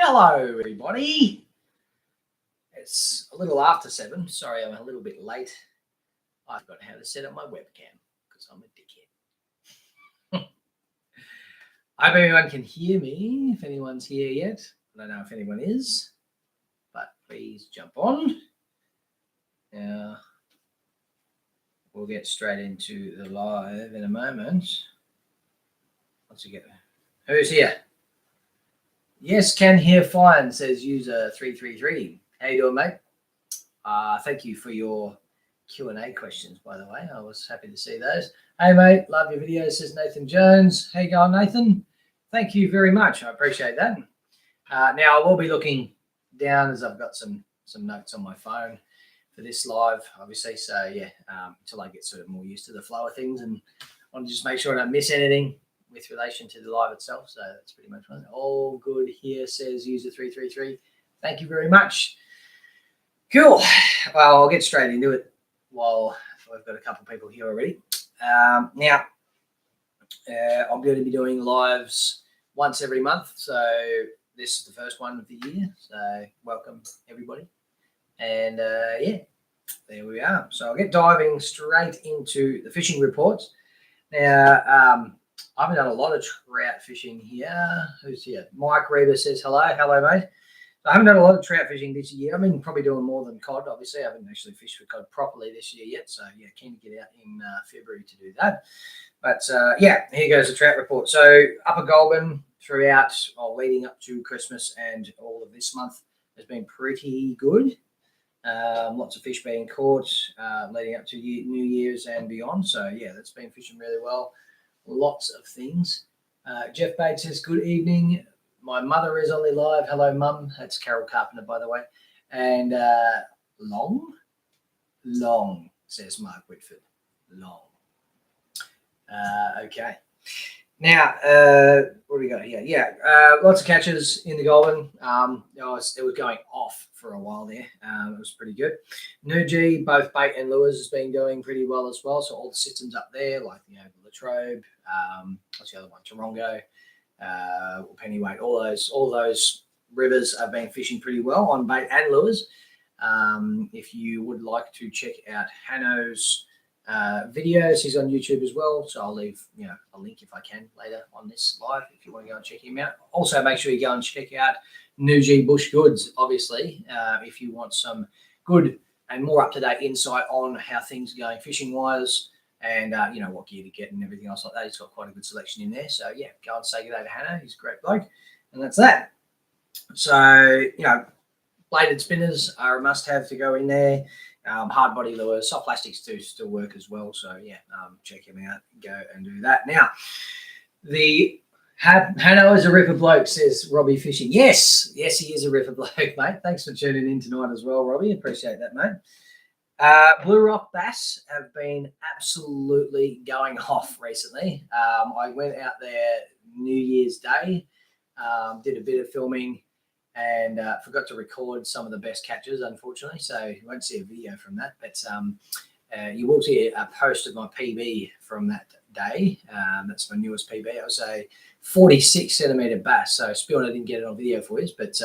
Hello, everybody. It's a little after 7. Sorry, I'm a little bit late. I forgot how to set up my webcam because I'm a dickhead. I hope everyone can hear me. If anyone's here yet, I don't know if anyone is, but please jump on. Now, we'll get straight into the live in a moment. Once we get, who's here? Yes, can hear fine, says user 333. How you doing, mate? Thank you for your Q&A questions, by the way. I was happy to see those. Hey, mate, love your videos, says Nathan Jones. How you going, Nathan? Thank you very much. I appreciate that. Now, I will be looking down as I've got some notes on my phone for this live, obviously. So, yeah, until I get sort of more used to the flow of things and want to just make sure I don't miss anything with relation to the live itself. So that's pretty much one. All good here, says user 333. Thank you very much. Cool. Well, I'll get straight into it while I've got a couple of people here already. Now, I'm going to be doing lives once every month. So this is the first one of the year. So welcome, everybody. And yeah, there we are. So I'll get diving straight into the fishing reports. Now, I haven't done a lot of trout fishing here. Who's here? Mike Reaver says hello. Hello, mate. I haven't done a lot of trout fishing this year. I've been probably doing more than cod. Obviously, I haven't actually fished for cod properly this year yet. So, yeah, keen to get out in February to do that. But, yeah, here goes the trout report. So, Upper Goulburn throughout, leading up to Christmas and all of this month has been pretty good. Lots of fish being caught leading up to New Year's and beyond. So, yeah, that's been fishing really well. Lots of things. Jeff Bates says, good evening. My mother is on the live. Hello, Mum. That's Carol Carpenter, by the way. And long, says Mark Whitford. Long. Okay. Now, what do we got here? Yeah, lots of catches in the Goulburn. It was going off for a while there. It was pretty good. Nuji, both bait and lures, has been going pretty well as well. So all the systems up there, like the Latrobe, what's the other one? Tarongo, Pennyweight, all those rivers have been fishing pretty well on bait and lures. If you would like to check out Hanno's videos, he's on YouTube as well, so I'll leave a link if I can later on this live if you want to go and check him out. Also, make sure you go and check out Nuji Bush Goods, obviously, if you want some good and more up-to-date insight on how things are going fishing wise and what gear to get and everything else like that. He's got quite a good selection in there, so yeah, go and say good day to Hanno. He's a great bloke, and that's that. So bladed spinners are a must-have to go in there. Hard body lures, soft plastics do still work as well. So yeah, check him out. Go and do that. Now, the Hanno is a ripper bloke, says Robbie Fishing. Yes, he is a ripper bloke, mate. Thanks for tuning in tonight as well, Robbie. Appreciate that, mate. Blue Rock bass have been absolutely going off recently. I went out there New Year's Day, did a bit of filming, and forgot to record some of the best catches, unfortunately. So you won't see a video from that, but you will see a post of my PB from that day. That's my newest PB. It was a 46 centimeter bass. So Spill, I didn't get it on video for you, but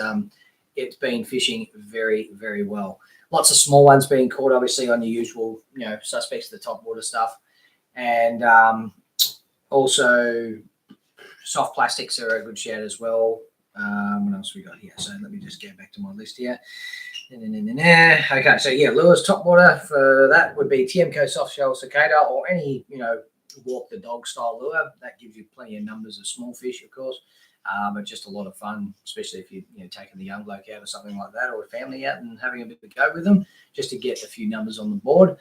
it's been fishing very, very well. Lots of small ones being caught, obviously, on your usual, suspects, the top water stuff. And also soft plastics are a good shout as well. What else we got here? So let me just get back to my list here. Okay, so yeah, lures, top water for that would be TMCO soft shell cicada or any, walk the dog style lure. That gives you plenty of numbers of small fish, of course, but just a lot of fun, especially if you're taking the young bloke out or something like that, or a family out and having a bit of a go with them, just to get a few numbers on the board.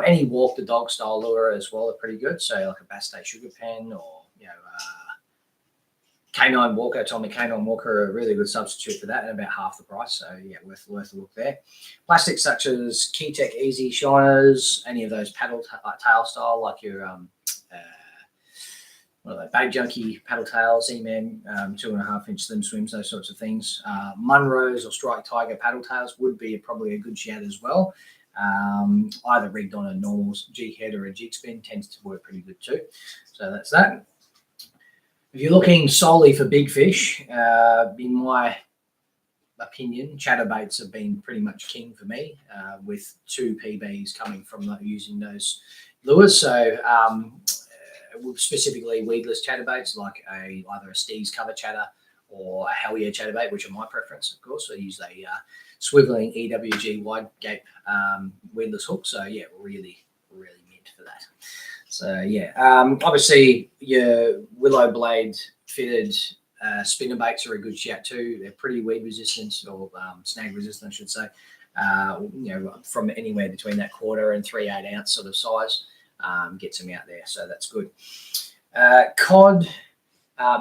Any walk the dog style lure as well are pretty good. So like a Bass State Sugar Pen or Canine Walker, Tommy Canine Walker are a really good substitute for that at about half the price. So yeah, worth a look there. Plastics such as Keytech Easy Shiners, any of those paddle tail style, like your Bait Junkie paddle tails, E-Man 2.5-inch slim swims, those sorts of things. Munros or Strike Tiger paddle tails would be probably a good shout as well. Either rigged on a normal jig head or a jig spin tends to work pretty good too. So that's that. If you're looking solely for big fish, in my opinion, chatterbaits have been pretty much king for me, with 2 PBs coming from using those lures. So specifically weedless chatterbaits, like either a Steve's cover chatter or a Hell Yeah chatterbait, which are my preference, of course. I use a swiveling EWG wide gape weedless hook. So yeah, really mint for that. So yeah, obviously your willow blade fitted spinner baits are a good shout too. They're pretty weed resistant, or snag resistant, I should say. From anywhere between that 1/4 and 3/8 ounce sort of size, gets them out there. So that's good. Cod.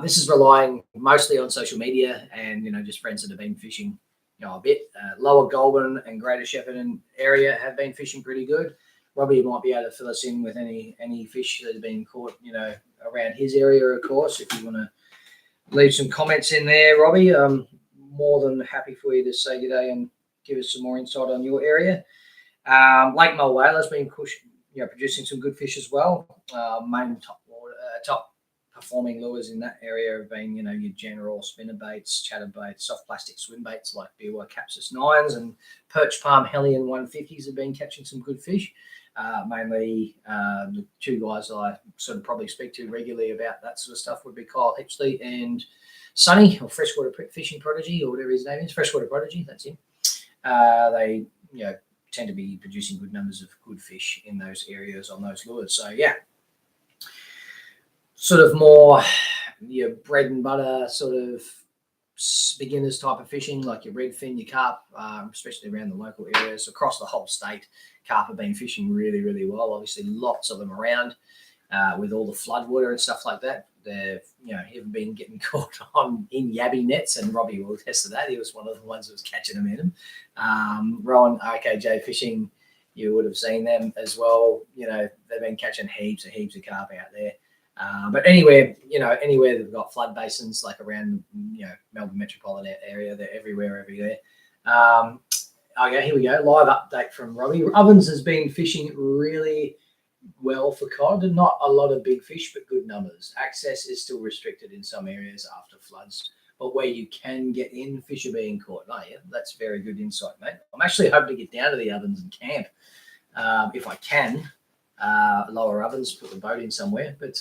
This is relying mostly on social media and just friends that have been fishing a bit. Lower Goulburn and Greater Shepparton area have been fishing pretty good. Robbie might be able to fill us in with any fish that have been caught around his area, of course. If you want to leave some comments in there, Robbie, I'm more than happy for you to say good day and give us some more insight on your area. Lake Mulwala has been producing some good fish as well. Main top performing lures in that area have been, your general spinner baits, chatterbaits, soft plastic swim baits like BY Capsis 9s and Perch Palm Hellion 150s have been catching some good fish. Mainly the 2 guys I sort of probably speak to regularly about that sort of stuff would be Kyle Hitchley and Sonny, or Freshwater Fishing Prodigy, or whatever his name is, Freshwater Prodigy, that's him. They, tend to be producing good numbers of good fish in those areas on those lures. So yeah, sort of more your bread and butter sort of beginners type of fishing, like your redfin, your carp, especially around the local areas across the whole state. Carp have been fishing really well. Obviously, lots of them around with all the floodwater and stuff like that. They've even been getting caught on in yabby nets, and Robbie will attest to that. He was one of the ones that was catching them in them. Rowan RKJ Fishing, you would have seen them as well. They've been catching heaps of carp out there. But anywhere they've got flood basins, like around, Melbourne metropolitan area, they're everywhere. Okay, here we go. Live update from Robbie. Ovens has been fishing really well for cod. Not a lot of big fish, but good numbers. Access is still restricted in some areas after floods, but where you can get in, fish are being caught. Oh yeah, that's very good insight, mate. I'm actually hoping to get down to the Ovens and camp if I can. Lower Ovens, put the boat in somewhere. But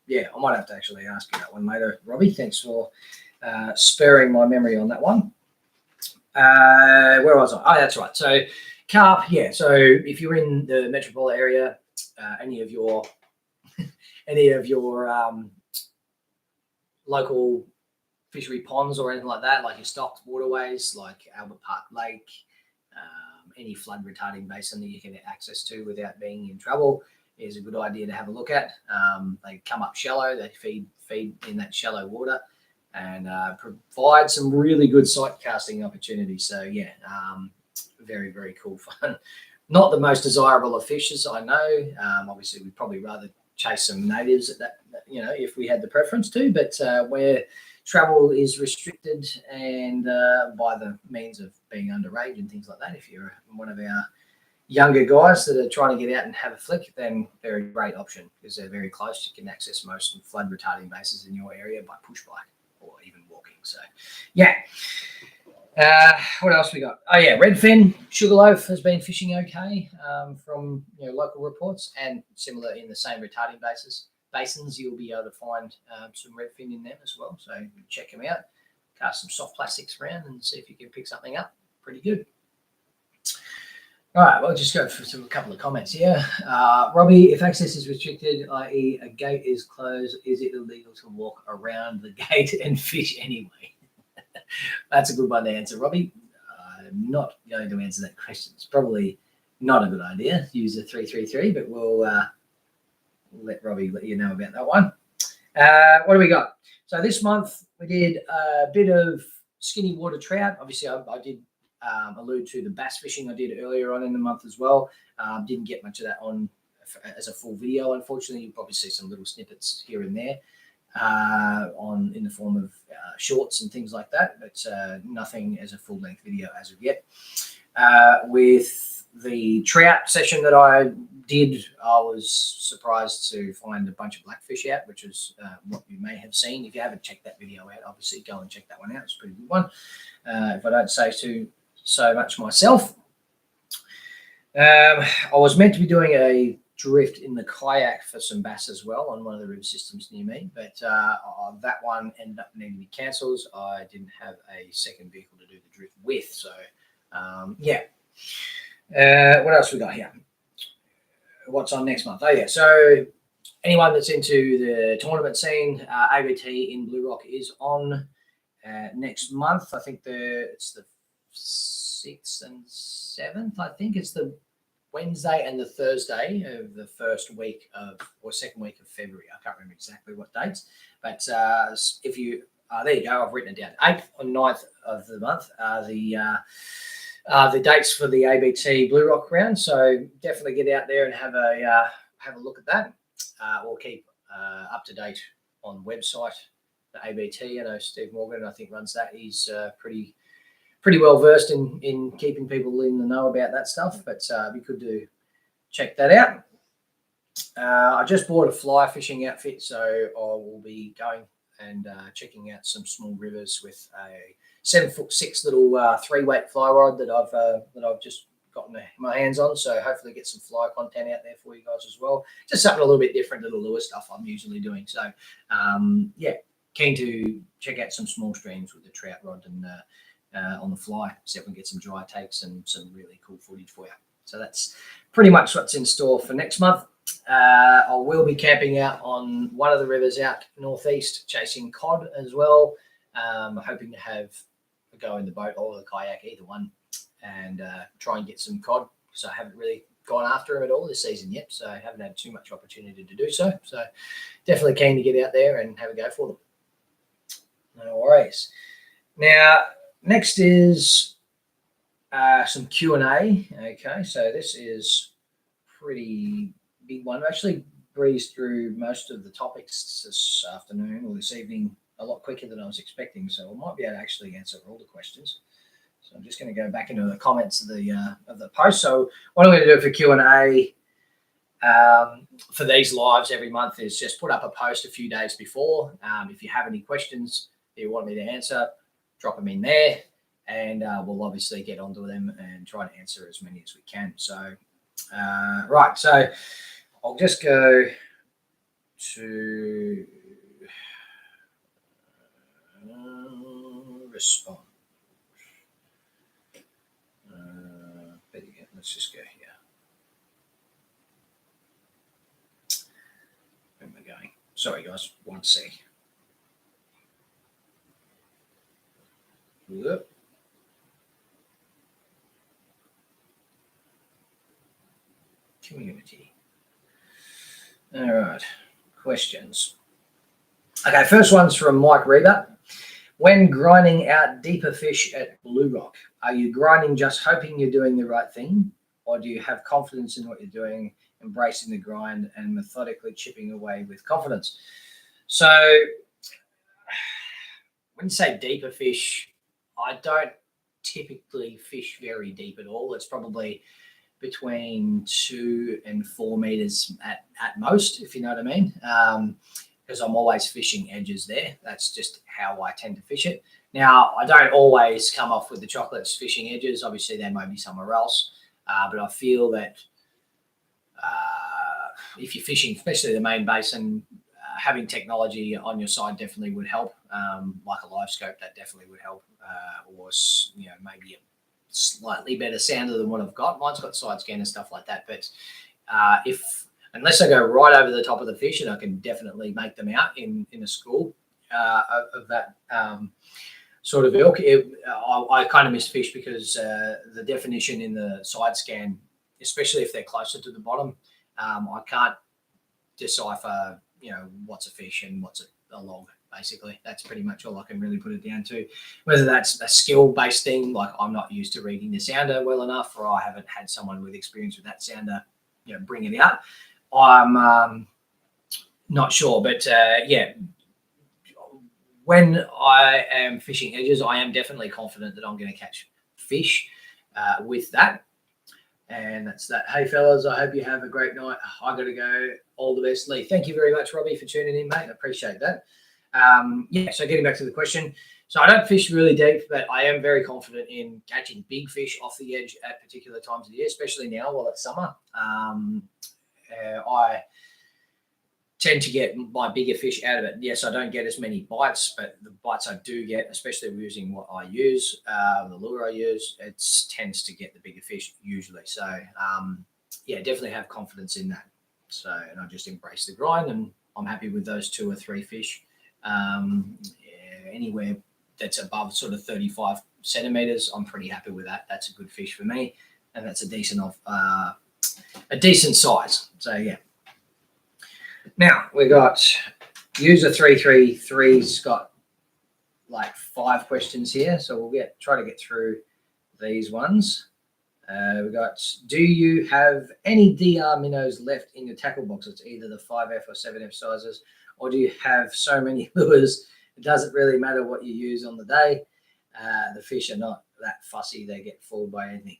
yeah, I might have to actually ask you that one later, Robbie. Thanks for sparing my memory on that one. Where was I? Oh, that's right. So carp, yeah. So if you're in the metropolitan area, any of your local fishery ponds or anything like that, like your stocked waterways, like Albert Park Lake, any flood retarding basin that you can get access to without being in trouble is a good idea to have a look at. They come up shallow, they feed in that shallow water and provide some really good sight casting opportunities. So yeah, very cool fun. Not the most desirable of fishes, I know. Obviously, we'd probably rather chase some natives at that, if we had the preference to, but where travel is restricted and by the means of being underage and things like that, if you're one of our younger guys that are trying to get out and have a flick, then they're a great option because they're very close. You can access most flood retarding bases in your area by push bike or even walking. So yeah. What else we got? Oh yeah, redfin, sugarloaf has been fishing okay from local reports, and similar in the same retarding basins, you'll be able to find some redfin in them as well. So check them out. Cast some soft plastics around and see if you can pick something up. Pretty good. All right, we'll just go through a couple of comments here. Robbie, if access is restricted, i.e. a gate is closed, is it illegal to walk around the gate and fish anyway? That's a good one to answer, Robbie. I'm not going to answer that question. It's probably not a good idea. Use a 333, but we'll let Robbie let you know about that one. What do we got? So this month we did a bit of skinny water trout. Obviously, I did allude to the bass fishing I did earlier on in the month as well. Didn't get much of that on as a full video, unfortunately. You'll probably see some little snippets here and there in the form of shorts and things like that, but nothing as a full-length video as of yet. With the trout session that I did, I was surprised to find a bunch of blackfish out, which is what you may have seen. If you haven't checked that video out, obviously go and check that one out. It's a pretty good one. If I don't say so much myself. I was meant to be doing a drift in the kayak for some bass as well on one of the river systems near me, but that one ended up needing to be cancelled. I didn't have a second vehicle to do the drift with, so yeah. What else we got here? What's on next month? Oh yeah, so anyone that's into the tournament scene, ABT in Blue Rock is on next month. I think it's the 6th and 7th. I think it's the Wednesday and the Thursday of the first week of, or second week of February. I can't remember exactly what dates, but if you, there you go, I've written it down. 8th or 9th of the month are the dates for the ABT Blue Rock round. So definitely get out there and have a look at that. We'll keep up to date on the website, the ABT. I know Steve Morgan, I think, runs that. He's pretty well versed in keeping people in the know about that stuff, but it'd be good to check that out. I just bought a fly fishing outfit, so I will be going and checking out some small rivers with a 7'6" little 3-weight fly rod that I've just gotten my hands on. So hopefully get some fly content out there for you guys as well. Just something a little bit different to the lure stuff I'm usually doing. So yeah, keen to check out some small streams with the trout rod and on the fly, see if we can get some dry takes and some really cool footage for you. So that's pretty much what's in store for next month. I will be camping out on one of the rivers out northeast, chasing cod as well. Hoping to have a go in the boat or the kayak, either one, and try and get some cod, because I haven't really gone after them at all this season yet, so I haven't had too much opportunity to do so. So definitely keen to get out there and have a go for them. No worries. Now, next is some Q&A. Okay, so this is pretty big one. I've actually breezed through most of the topics this afternoon or this evening a lot quicker than I was expecting, so I might be able to actually answer all the questions. So I'm just going to go back into the comments of the post. So what I'm going to do for Q&A for these lives every month is just put up a post a few days before. If you have any questions that you want me to answer, drop them in there, and we'll obviously get onto them and try to answer as many as we can. So right, so I'll just go to respond. Let's just go here. Where am I going? Sorry, guys. One sec. Whoop. Community. All right. Questions. Okay, first one's from Mike Reber. When grinding out deeper fish at Blue Rock, are you grinding just hoping you're doing the right thing, or do you have confidence in what you're doing, embracing the grind and methodically chipping away with confidence? So when you say deeper fish, I don't typically fish very deep at all. It's probably between 2 and 4 meters at most, if you know what I mean. Because I'm always fishing edges there. That's just how I tend to fish it. Now, I don't always come off with the chocolates fishing edges. Obviously, they may be somewhere else. But I feel that if you're fishing, especially the main basin, having technology on your side definitely would help. Like a live scope, that definitely would help. Or maybe a slightly better sounder than what I've got. Mine's got side scan and stuff like that. But unless I go right over the top of the fish, and I can definitely make them out in a school of that sort of ilk, I kind of miss fish because the definition in the side scan, especially if they're closer to the bottom, I can't decipher, what's a fish and what's a log. Basically, that's pretty much all I can really put it down to. Whether that's a skill-based thing, like I'm not used to reading the sounder well enough, or I haven't had someone with experience with that sounder, bring it out. I'm not sure, but yeah, when I am fishing edges, I am definitely confident that I'm going to catch fish with that. And that's that. Hey, fellas, I hope you have a great night. I got to go. All the best, Lee. Thank you very much, Robbie, for tuning in, mate. I appreciate that. So getting back to the question. So I don't fish really deep, but I am very confident in catching big fish off the edge at particular times of the year, especially now while it's summer. I tend to get my bigger fish out of it. Yes, I don't get as many bites, but the bites I do get, especially using what I use, the lure I use, it tends to get the bigger fish usually. So, definitely have confidence in that. So, and I just embrace the grind, and I'm happy with those 2 or 3 fish. Anywhere that's above sort of 35 centimeters, I'm pretty happy with that. That's a good fish for me, and that's a decent size. So yeah. Now we got user 333's got like 5 questions here, so we'll try to get through these ones. We got, do you have any DR minnows left in your tackle boxes, either the 5F or 7F sizes, or do you have so many lures it doesn't really matter what you use on the day? The fish are not that fussy; they get fooled by anything.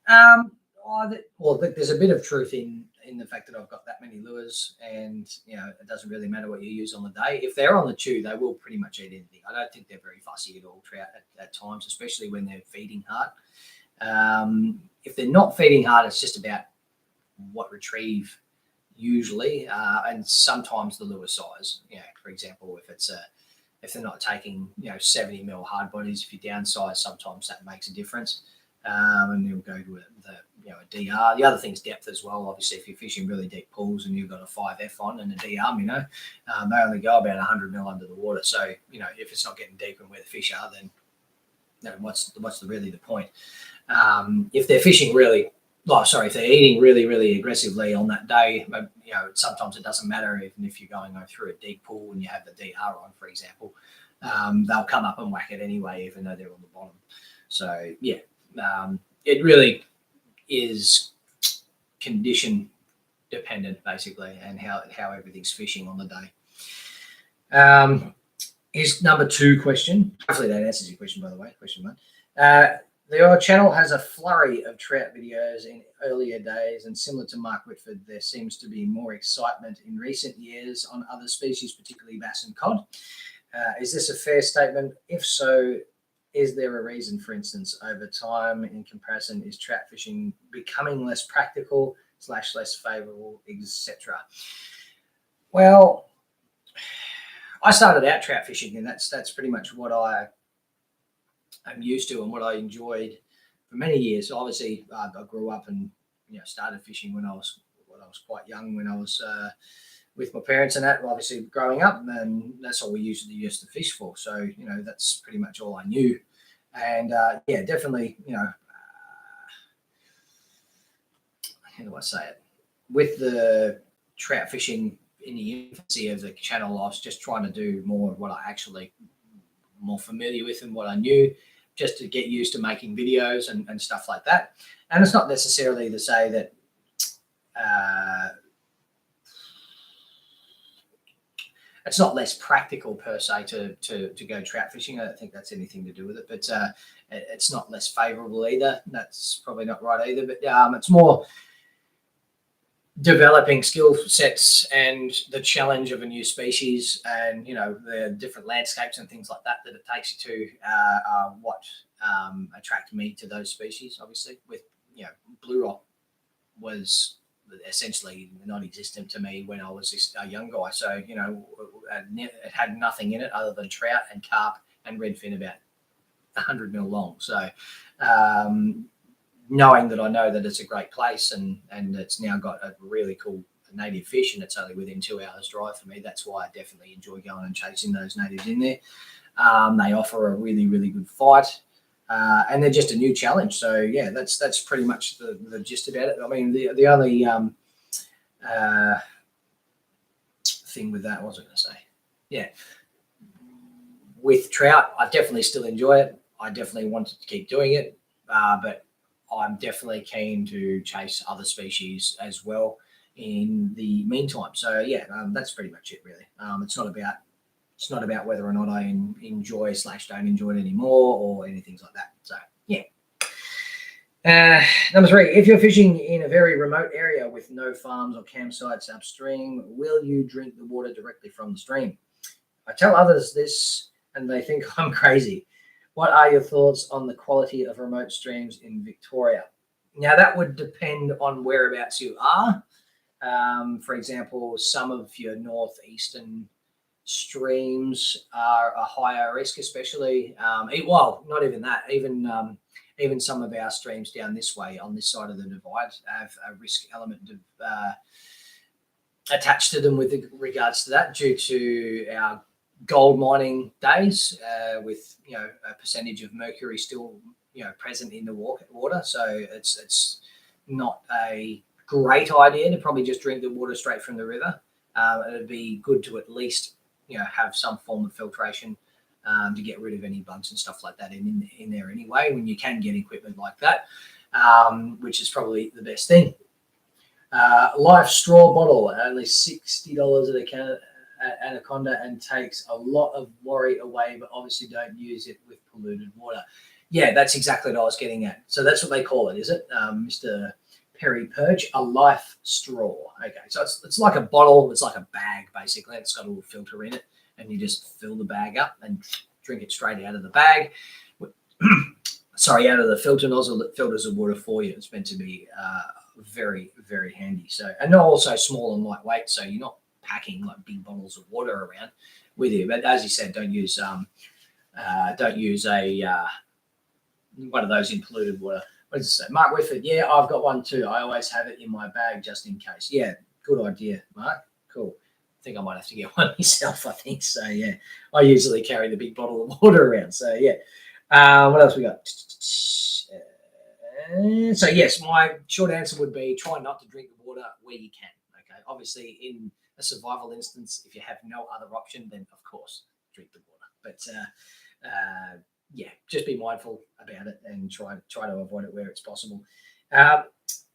There's a bit of truth in the fact that I've got that many lures, and it doesn't really matter what you use on the day. If they're on the chew, they will pretty much eat anything. I don't think they're very fussy at all, trout, at times, especially when they're feeding hard. If they're not feeding hard, it's just about what retrieve usually, and sometimes the lure size. For example, if they're not taking 70 mil hard bodies, if you downsize, sometimes that makes a difference. And you'll go to a DR. The other thing's depth as well. Obviously, if you're fishing really deep pools and you've got a 5F on and a DR minnow, they only go about 100 mil under the water. So if it's not getting deep and where the fish are, then what's really the point? If they're fishing if they're eating really, really aggressively on that day, sometimes it doesn't matter even if you're going through a deep pool and you have the DR on, for example. They'll come up and whack it anyway, even though they're on the bottom. So yeah, it really is condition dependent, basically, and how everything's fishing on the day. Here's number 2 question. Hopefully that answers your question, by the way. Question 1. The channel has a flurry of trout videos in earlier days, and similar to Mark Whitford, there seems to be more excitement in recent years on other species, particularly bass and cod. Is this a fair statement? If so, is there a reason? For instance, over time, in comparison, is trout fishing becoming less practical / less favorable, etc.? Well, I started out trout fishing, and that's pretty much what I'm used to and what I enjoyed for many years. Obviously, I grew up and started fishing when I was quite young, when I was with my parents and that. Obviously, growing up, and that's all we used to fish for. So that's pretty much all I knew. And definitely, how do I say it? With the trout fishing in the infancy of the channel, I was just trying to do more of what I actually more familiar with and what I knew, just to get used to making videos and stuff like that. And it's not necessarily to say that it's not less practical per se to go trout fishing. I don't think that's anything to do with it, but it's not less favorable either. That's probably not right either, but it's more developing skill sets and the challenge of a new species, and the different landscapes and things like that it takes you to what attracted me to those species. Obviously, with blue rock was essentially non-existent to me when I was just a young guy. So it had nothing in it other than trout and carp and redfin about 100 mil long. So knowing that I know that it's a great place and it's now got a really cool native fish, and it's only within 2 hours drive for me, that's why I definitely enjoy going and chasing those natives in there. They offer a really, really good fight, and they're just a new challenge. So yeah, that's pretty much the gist about it. I mean, the only thing with that, what was I going to say? Yeah, with trout, I definitely still enjoy it. I definitely wanted to keep doing it, but I'm definitely keen to chase other species as well in the meantime. So yeah, that's pretty much it, really. It's not about whether or not I enjoy / don't enjoy it anymore or anything like that. So yeah. Number 3, if you're fishing in a very remote area with no farms or campsites upstream, will you drink the water directly from the stream? I tell others this and they think I'm crazy. What are your thoughts on the quality of remote streams in Victoria? Now, that would depend on whereabouts you are. For example, some of your northeastern streams are a higher risk, especially, well, not even that, even some of our streams down this way on this side of the divide have a risk element attached to them with regards to that, due to our gold mining days, with a percentage of mercury still present in the water. So it's not a great idea to probably just drink the water straight from the river. It'd be good to at least have some form of filtration to get rid of any bugs and stuff like that in there anyway, when you can get equipment like that, which is probably the best thing. Life straw bottle, only $60 at Anaconda, and takes a lot of worry away, but obviously don't use it with polluted water. Yeah, that's exactly what I was getting at. So that's what they call it, is it, Mr. Perry Perch? A life straw. Okay, so it's like a bottle, it's like a bag basically. It's got a little filter in it, and you just fill the bag up and drink it straight out of the bag. Sorry, out of the filter nozzle that filters the water for you. It's meant to be very, very handy. So, and also small and lightweight, so you're not packing like big bottles of water around with you. But as you said, don't use a one of those in polluted water. What does it say? Mark Whitford, yeah, I've got one too. I always have it in my bag just in case. Yeah, good idea, Mark. Cool. I think I might have to get one myself, I think. So, yeah, I usually carry the big bottle of water around. So, yeah. What else we got? So, yes, my short answer would be try not to drink the water where you can. Okay. Obviously, in a survival instance, if you have no other option, then, of course, drink the water. But, yeah, just be mindful about it and try to avoid it where it's possible.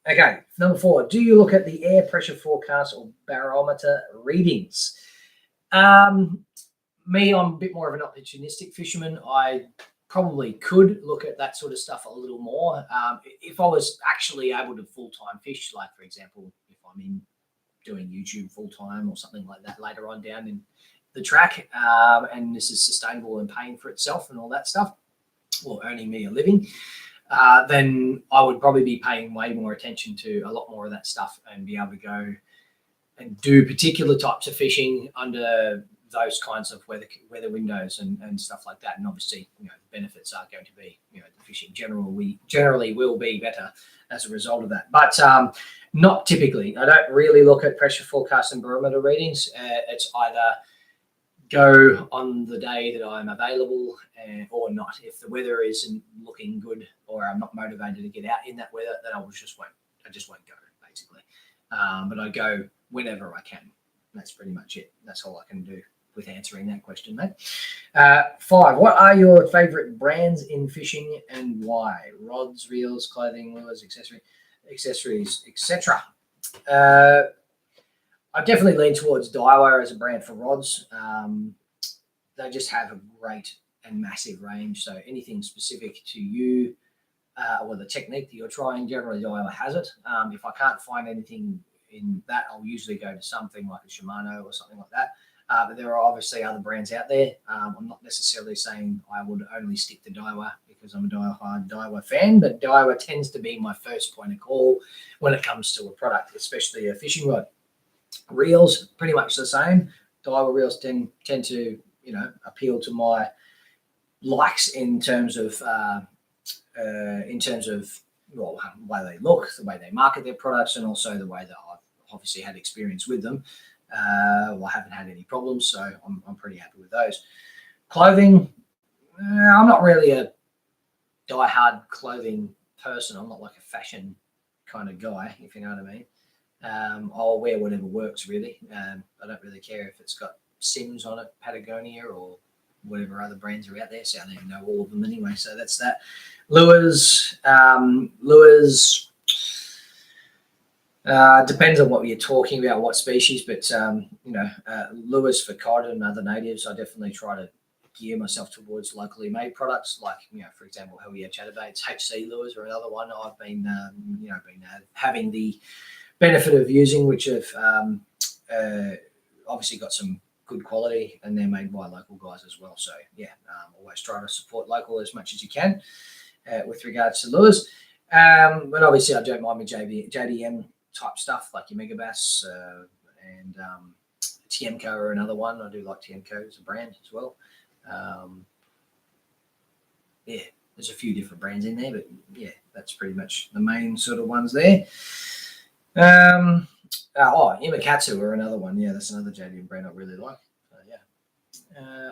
Okay, number 4. Do you look at the air pressure forecast or barometer readings? Me, I'm a bit more of an opportunistic fisherman. I probably could look at that sort of stuff a little more. If I was actually able to full-time fish, like, for example, if I'm doing YouTube full-time or something like that later on down in the track, and this is sustainable and paying for itself and all that stuff, or earning me a living, then I would probably be paying way more attention to a lot more of that stuff and be able to go and do particular types of fishing under those kinds of weather windows and stuff like that. And obviously, the benefits are going to be, the fishing generally will be better as a result of that. But not typically. I don't really look at pressure forecast and barometer readings. It's either go on the day that I'm available or not. If the weather isn't looking good or I'm not motivated to get out in that weather, then I just won't go, basically. But I go whenever I can. That's pretty much it. That's all I can do with answering that question, mate. 5. What are your favorite brands in fishing and why? Rods, reels, clothing, lures, accessories, etc. I definitely lean towards Daiwa as a brand for rods. They just have a great and massive range. So anything specific to you or the technique that you're trying, generally Daiwa has it. If I can't find anything in that, I'll usually go to something like a Shimano or something like that. But there are obviously other brands out there. I'm not necessarily saying I would only stick to Daiwa because I'm a diehard Daiwa fan, but Daiwa tends to be my first point of call when it comes to a product, especially a fishing rod. Reels, pretty much the same. Daiwa reels tend to, appeal to my likes in terms of well, the way they look, the way they market their products, and also the way that I've obviously had experience with them. Well, I haven't had any problems, so I'm pretty happy with those. Clothing, I'm not really a die-hard clothing person. I'm not like a fashion kind of guy, if you know what I mean. I'll wear whatever works, really. I don't really care if it's got Sims on it, Patagonia, or whatever other brands are out there. So I don't even know all of them anyway. So that's that. Lures. Depends on what you're talking about, what species, but lures for cod and other natives, I definitely try to gear myself towards locally made products, like, for example, Hell Yeah Chatterbaits, HC lures are another one I've been having the benefit of using, which have obviously got some good quality, and they're made by local guys as well. So always try to support local as much as you can with regards to lures. But obviously I don't mind my JDM type stuff, like your Megabass and Tiemco are another one. I do like Tiemco as a brand as well. There's a few different brands in there, but that's pretty much the main sort of ones there. Imakatsu are another one. Yeah, that's another JDM brand I really like.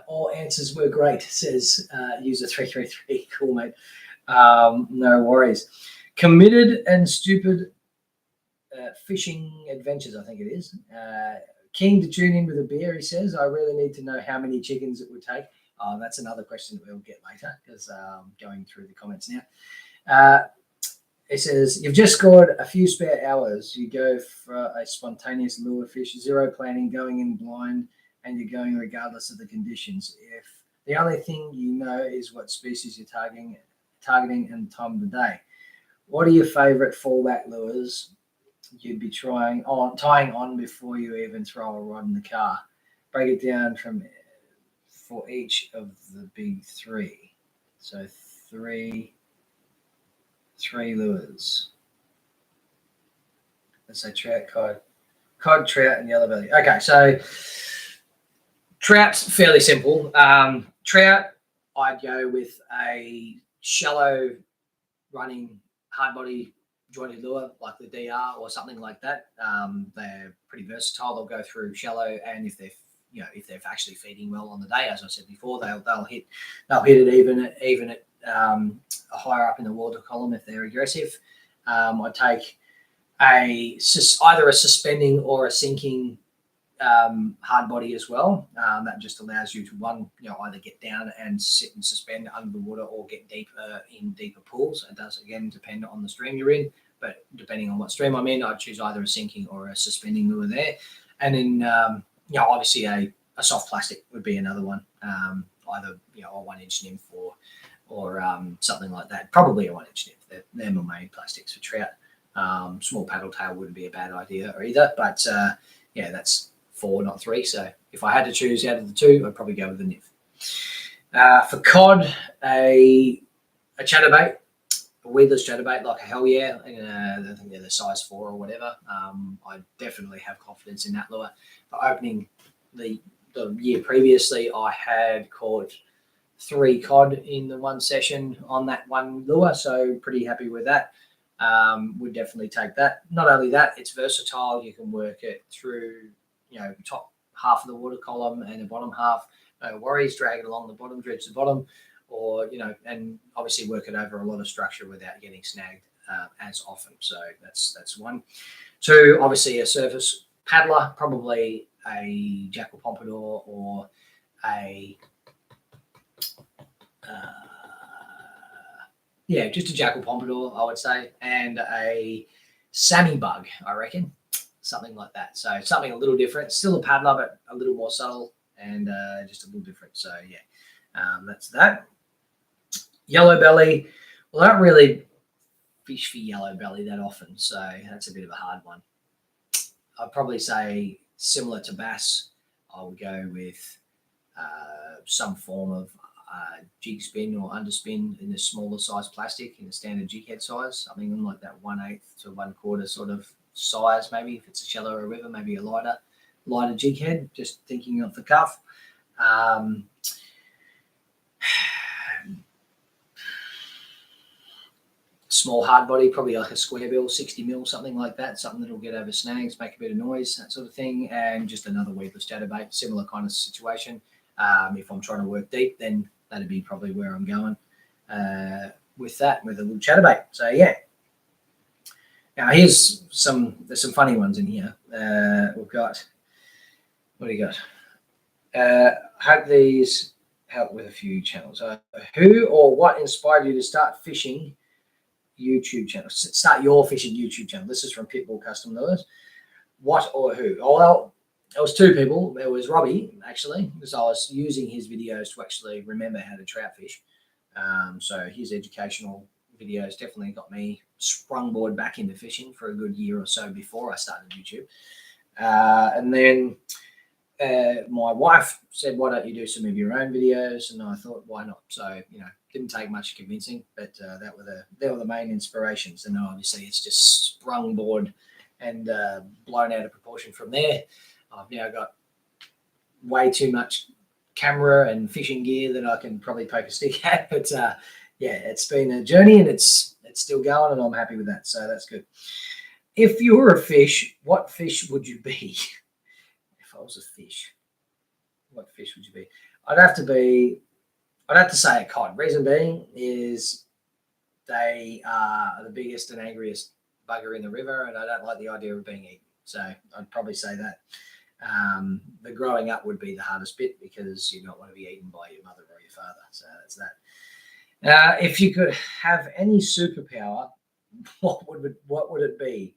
All answers were great, says user 333. Cool, mate. No worries. Committed and stupid fishing adventures, I think it is. Keen to tune in with a beer, he says. I really need to know how many chickens it would take. That's another question that we'll get later, because going through the comments now. It says, you've just scored a few spare hours. You go for a spontaneous lure fish, zero planning, going in blind, and you're going regardless of the conditions. If the only thing you know is what species you're targeting and the time of the day, what are your favorite fallback lures you'd be tying on before you even throw a rod in the car? Break it down for each of the big three. So three lures. Let's say trout, cod, trout, and yellow belly. Okay, so trout's fairly simple. Trout, I'd go with a shallow running hard body jointed lure like the DR or something like that. They're pretty versatile. They'll go through shallow, and if they're actually feeding well on the day, as I said before, they'll hit it even at higher up in the water column if they're aggressive. I'd take either a suspending or a sinking hard body as well. That just allows you to either get down and sit and suspend under the water, or get deeper in deeper pools. It does again depend on the stream you're in, but depending on what stream I'm in, I'd choose either a sinking or a suspending lure there. And then obviously a soft plastic would be another one, either a 1-inch nymph or something like that. Probably a 1-inch nymph. They're my main plastics for trout. Small paddle tail wouldn't be a bad idea either, but that's 4, not 3. So if I had to choose out of the 2, I'd probably go with the nymph. For cod, a chatterbait, a weedless chatterbait like a Hell Yeah. I think they're the size 4 or whatever. I definitely have confidence in that lure. For opening the year previously, I had caught 3 cod in the one session on that one lure, so pretty happy with that. Would definitely take that. Not only that, it's versatile. You can work it through top half of the water column and the bottom half. No worries, drag it along the bottom, dredge the bottom, or and obviously work it over a lot of structure without getting snagged as often. So that's 1. 2, obviously a surface paddler, probably a Jackal Pompadour or just a Jackal Pompadour, I would say, and a Sammy Bug, I reckon. Something like that. So something a little different. Still a paddler, but a little more subtle and just a little different. So that's that. Yellow belly. Well, I don't really fish for yellow belly that often, so that's a bit of a hard one. I'd probably say similar to bass, I would go with some form of jig spin or underspin in a smaller size plastic, in a standard jig head size, something like that 1/8 to 1/4 sort of size. Maybe if it's a shallower river, maybe a lighter jig head, just thinking off the cuff. Small hard body, probably like a square bill, 60 mil, something like that, something that'll get over snags, make a bit of noise, that sort of thing. And just another weedless chatterbait, similar kind of situation. If I'm trying to work deep, then that'd be probably where I'm going with a little chatterbait. So now there's some funny ones in here. We've got, what do you got? Hope these help with a few channels. Who or what inspired you to start fishing YouTube channel? Start your fishing YouTube channel. This is from Pitbull Custom Lures. What or who? Well, It was two people. It was Robbie, actually, because I was using his videos to actually remember how to trout fish. So his educational videos definitely got me sprungboard back into fishing for a good year or so before I started YouTube. And then my wife said, "Why don't you do some of your own videos?" And I thought, "Why not?" So didn't take much convincing, but they were the main inspirations. And obviously, it's just sprungboard and blown out of proportion from there. I've now got way too much camera and fishing gear that I can probably poke a stick at. But yeah, it's been a journey, and it's still going, and I'm happy with that. So that's good. If you were a fish, what fish would you be? If I was a fish, what fish would you be? I'd have to say a cod. Reason being is they are the biggest and angriest bugger in the river, and I don't like the idea of being eaten. So I'd probably say that. The growing up would be the hardest bit because you don't want to be eaten by your mother or your father. So that's that. If you could have any superpower, what would it be?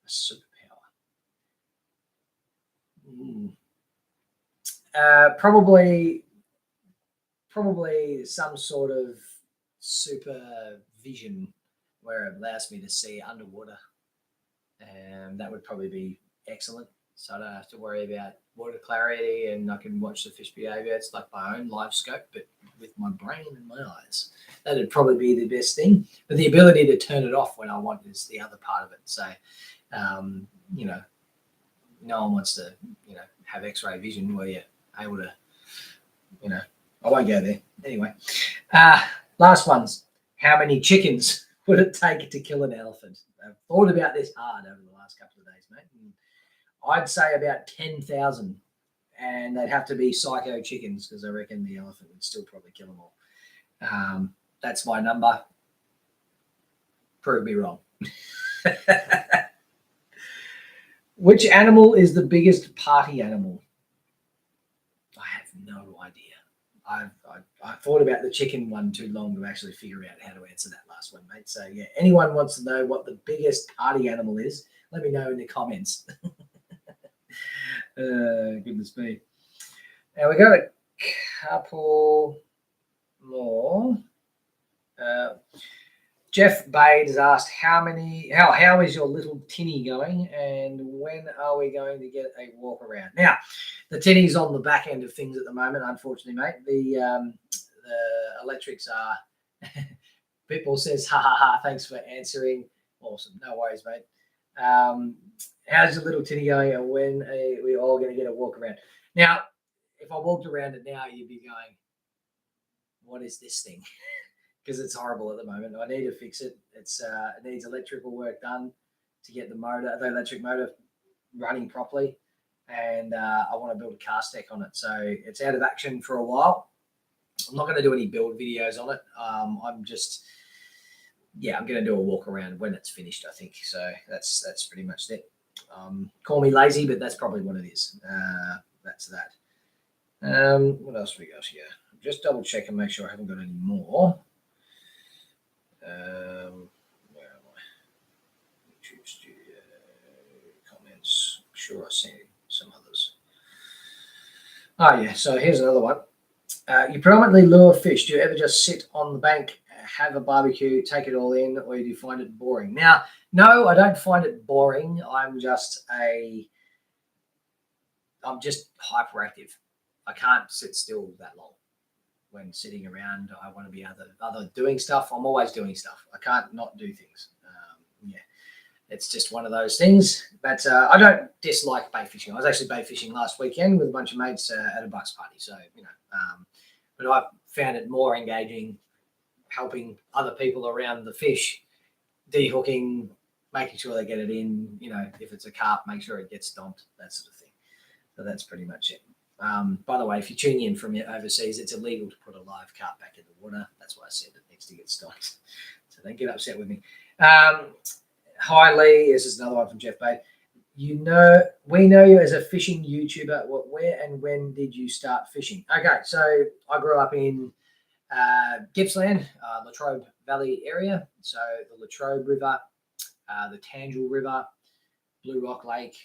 A superpower. Probably some sort of supervision where it allows me to see underwater. That would probably be excellent. So I don't have to worry about water clarity, and I can watch the fish behavior. It's like my own live scope, but with my brain and my eyes. That'd probably be the best thing. But the ability to turn it off when I want is the other part of it. So, no one wants to, have X-ray vision where you're able to, I won't go there. Anyway, last ones. How many chickens would it take to kill an elephant? I've thought about this hard over the last couple of days, mate. And I'd say about 10,000, and they'd have to be psycho chickens because I reckon the elephant would still probably kill them all. That's my number. Prove me wrong. Which animal is the biggest party animal? I have no idea. I thought about the chicken one too long to actually figure out how to answer that last one, mate. So yeah, anyone wants to know what the biggest party animal is, let me know in the comments. Goodness me. Now we got a couple more. Jeff Bade has asked how is your little tinny going, and when are we going to get a walk around? Now, the tinny's on the back end of things at the moment, unfortunately, mate. The electrics are. Pitbull says, "Ha ha ha! Thanks for answering." Awesome, no worries, mate. How's your little tinny going, and when are we all going to get a walk around? Now, if I walked around it now, you'd be going, "What is this thing?" Because it's horrible at the moment. I need to fix it. It needs electrical work done to get the electric motor running properly, and I want to build a cast deck on it. So it's out of action for a while. I'm not going to do any build videos on it. I'm going to do a walk around when it's finished, I think. So that's pretty much it. Call me lazy, but that's probably what it is. That's that. What else we got here? Just double check and make sure I haven't got any more. Where am I? YouTube Studio comments. I'm sure I seen some others. Oh yeah, so here's another one. You predominantly lure fish. Do you ever just sit on the bank, have a barbecue, take it all in, or do you find it boring? Now, no, I don't find it boring. I'm just hyperactive. I can't sit still that long. When sitting around, I want to be other doing stuff. I'm always doing stuff. I can't not do things. It's just one of those things. But I don't dislike bait fishing. I was actually bait fishing last weekend with a bunch of mates at a bucks party. So but I found it more engaging, helping other people around the fish, dehooking, making sure they get it in. If it's a carp, make sure it gets stomped, that sort of thing. So that's pretty much it. By the way, if you tune in from overseas, it's illegal to put a live carp back in the water. That's why I said it needs to get stopped. So don't get upset with me. Hi, Lee. This is another one from Jeff Bate. We know you as a fishing YouTuber. Where and when did you start fishing? Okay, so I grew up in Gippsland, Latrobe Valley area. So the Latrobe River, the Tangell River, Blue Rock Lake,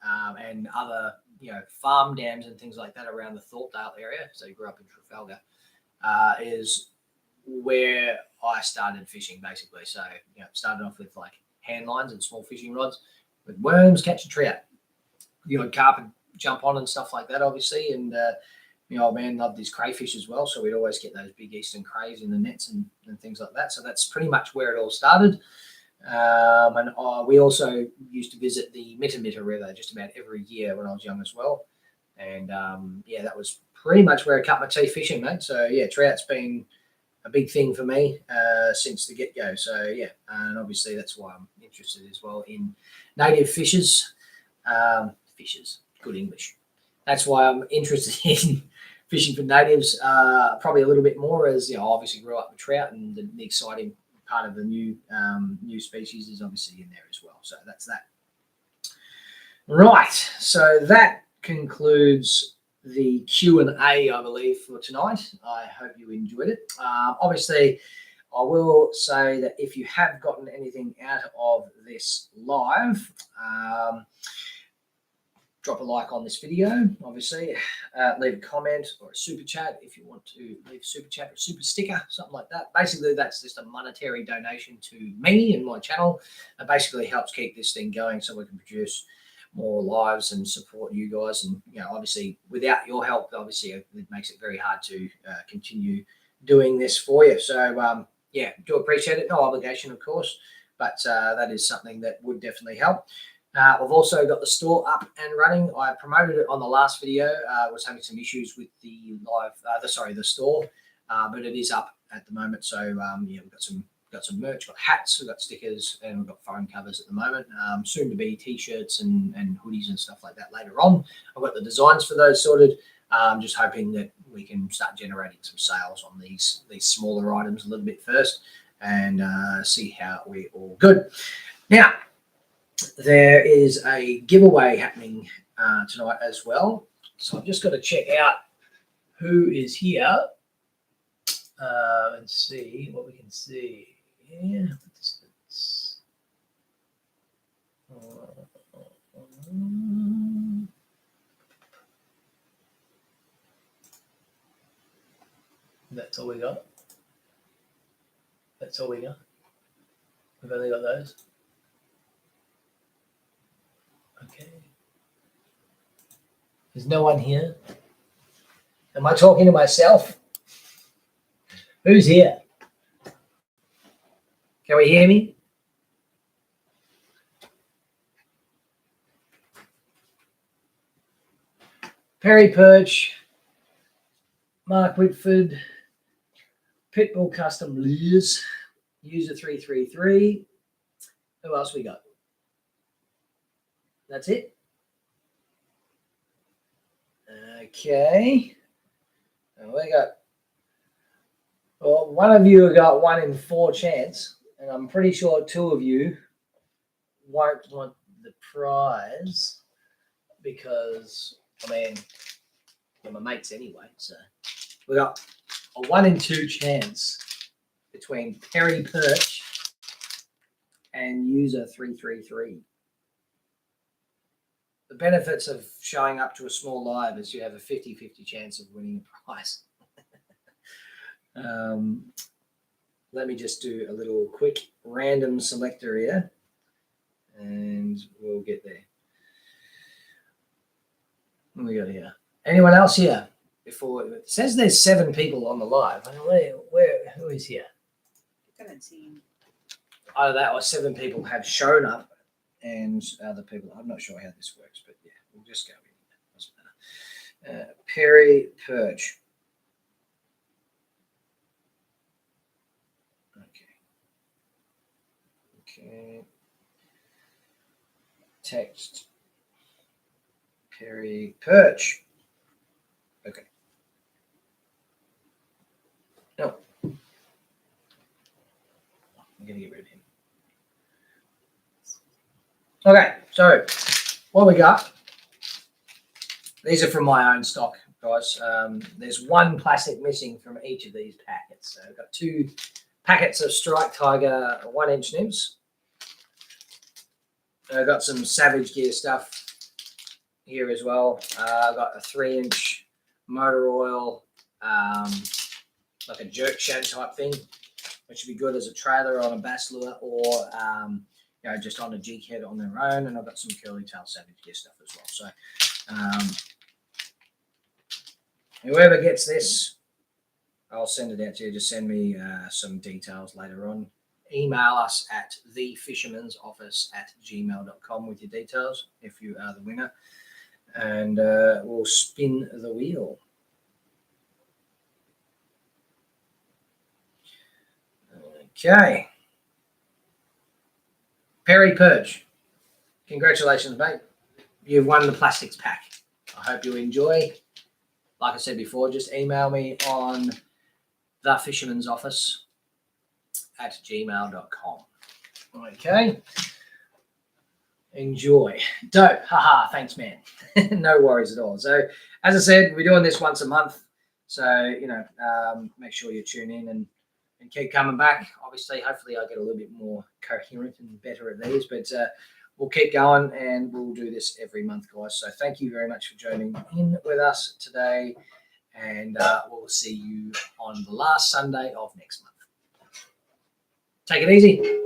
and other, farm dams and things like that around the Thorpedale area. So you grew up in Trafalgar, is where I started fishing basically. So, started off with like hand lines and small fishing rods with worms, catching trout. Carp and jump on and stuff like that, obviously. And my old man loved his crayfish as well. So we'd always get those big eastern crays in the nets and things like that. So that's pretty much where it all started. And we also used to visit the Mittamitta River just about every year when I was young as well. And that was pretty much where I cut my teeth fishing, mate. So trout's been a big thing for me since the get-go. So and obviously that's why I'm interested as well in native fishes. Good English. That's why I'm interested in fishing for natives probably a little bit more, as I obviously grew up with trout, and the exciting part of the new species is obviously in there as well. So that's that. Right. So that concludes the Q&A, I believe, for tonight. I hope you enjoyed it. Obviously, I will say that if you have gotten anything out of this live, drop a like on this video, obviously. Leave a comment or a super chat if you want to leave a super chat or a super sticker, something like that. Basically, that's just a monetary donation to me and my channel. It basically helps keep this thing going so we can produce more lives and support you guys. And, obviously, without your help, obviously, it makes it very hard to continue doing this for you. So, do appreciate it. No obligation, of course, but that is something that would definitely help. We've also got the store up and running. I promoted it on the last video. Was having some issues with the the store, but it is up at the moment. So we've got some merch, got hats, we've got stickers, and we've got phone covers at the moment. Soon to be t-shirts and hoodies and stuff like that later on. I've got the designs for those sorted. I'm just hoping that we can start generating some sales on these smaller items a little bit first, and see how we're all good. Now, there is a giveaway happening tonight as well. So I've just got to check out who is here and see what we can see here. That's all we got. That's all we got. We've only got those. Okay. There's no one here. Am I talking to myself? Who's here? Can we hear me? Perry Perch, Mark Whitford, Pitbull Custom Lures, User 333. Who else we got? That's it. Okay. And we got, well, one of you got 1 in 4 chance, and I'm pretty sure 2 of you won't want the prize because, they're my mates anyway. So we got a 1 in 2 chance between Perry Perch and User 333. The benefits of showing up to a small live is you have a 50-50 chance of winning a prize. Let me just do a little quick random selector here, and we'll get there. What we got here? Anyone else here? Before it says there's 7 people on the live. Who is here? Either that or 7 people have shown up, and other people. I'm not sure how this works, but yeah, we'll just go in. Doesn't matter. Perry Perch. Okay. Text. Perry Perch. Okay. No. I'm going to get rid of him. Okay, so what we got, these are from my own stock, guys. There's 1 plastic missing from each of these packets. So I've got 2 packets of Strike Tiger 1-inch nibs. I've got some Savage Gear stuff, here as well. I've got a 3-inch motor oil, like a jerk shad type thing, which would be good as a trailer on a bass lure, or just on a jig head on their own. And I've got some curly tail Savage Gear stuff as well. So whoever gets this, I'll send it out to you. Just send me some details later on. Email us at thefishermansoffice@gmail.com with your details if you are the winner, and we'll spin the wheel. Okay. Perry Purge, congratulations, mate. You've won the plastics pack. I hope you enjoy. Like I said before, just email me on thefishermansoffice@gmail.com. Okay. Enjoy. Dope. Haha. Thanks, man. No worries at all. So, as I said, we're doing this once a month. So, make sure you tune in and keep coming back. Obviously, hopefully I get a little bit more coherent and better at these, but we'll keep going and we'll do this every month, guys. So thank you very much for joining in with us today, and we'll see you on the last Sunday of next month. Take it easy.